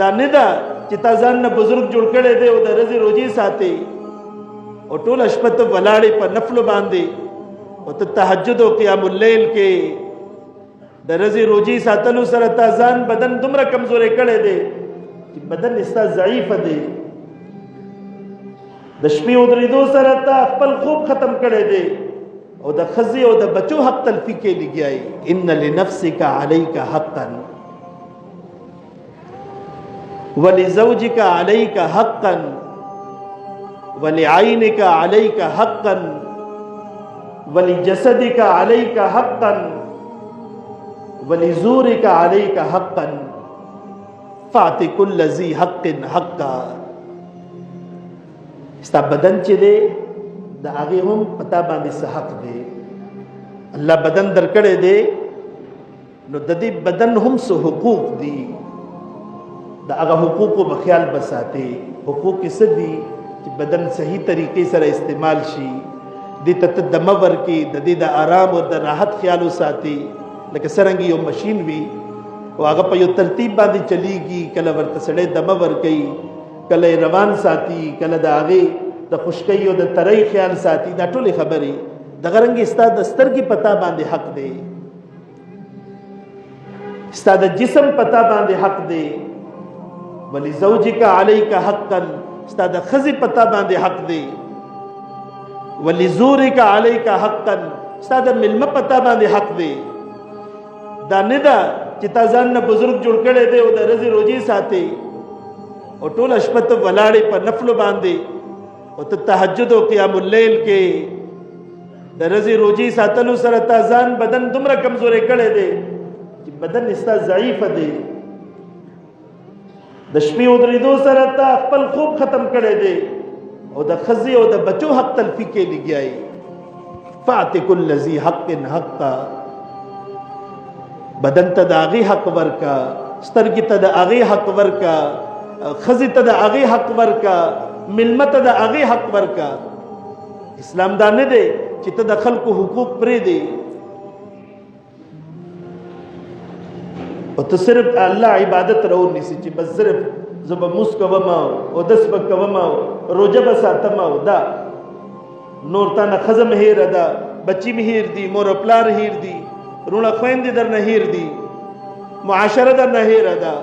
دا نه ده چې تا ځان نه بزرګ جوړ کړی دی او د ورځې روزي ساتي او ټوله شپه ته ولاړې په نفلو باندې او ته تهجد او قیام اللیل کې د ورځې روزي ساتلو سره تا ځان بدن دومره کمزورې کړی دی چې بدن ستا ضعیف دی. د شپې ودرېدو سره تا خپل خوب ختم کړی دی او د ښځې او د بچو حق تلفي کې لګیایي. ان لنفسک علیک حقا ولزوجک علیک حقا ولعینک علیک حقا ولجسدک علیک حقا ولزورک علیک حقا فاعط کل ذی حق حقا. ستا بدن چې دی د هغې هم پتا باندې څه حق دی. الله بدن درکړی دی نو د دې بدن هم څه حقوق دي. د هغه حقوقو به خیال بساتې. حقوق یې څه دي چې بدن صحیح طریقې سره استعمال شي، دې ته ته دمه ورکې، د دې د آرام او د راحت خیال وساتې. لکه څرنګه یو مشین وي او هغه په یو ترتیب باندې چلیږي، کله ورته سړی دمه ورکوي، کله یې روان ساتي، کله د هغې د خشکۍ او د ترۍ خیال ساتي. دا ټولې خبرې دغه رنګې ستا د سترګې پتا باندې حق دی، ستا د جسم پتا باندې حق دی. ولزوجک علیک حقا ستا د ښځې پتا باندې حق دی. ولزورک علیک حقا ستا د مېلمه پتا باندې حق دی. دا نه ده چې تا ځان نه بزرګ جوړ کړی دی او د ورځې روزي ساتي او ټوله شپه ته ولاړې په نفلو باندې او ته تهجد او قیام اللیل کې د ورځې روزي ساتلو سره تا ځان بدن دومره کمزورې کړی دی چې بدن ستا ضعیف دی. د شپې ودرېدو سره تا خپل خوب ختم کړی دی او د ښځې او د بچو حق تلفي کې لګیایي. فاعط کل ذی حق حقا. بدن ته د هغې حق ورکا، سترګې ته د هغې حق ورکا، ښځې ته د هغې حق ورکا، مېلمه ته د هغې حق ورکا. اسلام دا نه دی چې ته د خلکو حقوق پرېږدې او ته صرف الله عبادت راونیسې چې بس صرف زه به مونځ کوم او اودس به کوم او روژه به ساتم او دا نور تا نه ښځه مې هېره ده، بچي مې هېر دي، مور او پلار هېر دي، رونه خویندې در نه هېر دي، معاشره در نه هېره ده.